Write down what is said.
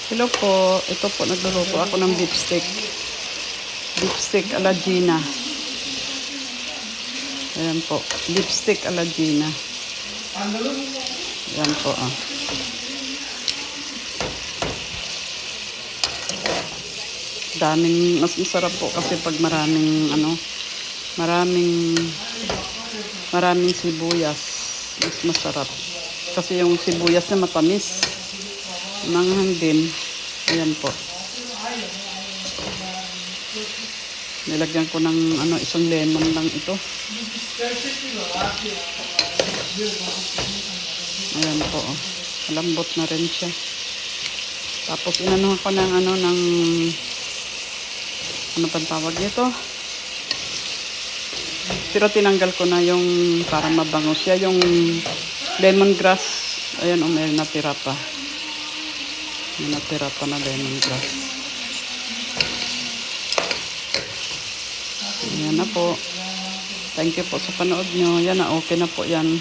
Hello po, ito po nagluluto ako ng beef steak. Beef steak ala Gina. Ayan po, beef steak ala Gina. Ayan po ah. Daming, mas masarap po kasi pag maraming maraming sibuyas. Mas masarap. Kasi yung sibuyas na matamis. Manghang din. Ayan po. Nilagyan ko ng isang lemon lang ito. Ayan po. Malambot na rin siya. Tapos inanuhan ko ng ano pang tawag nito? Pero tinanggal ko na yung para mabango siya. Yung lemongrass. Ayan may natira pa. May natira pa na lemongrass. Ayan na po. Thank you po sa panood nyo. Yan na, okay na po yan.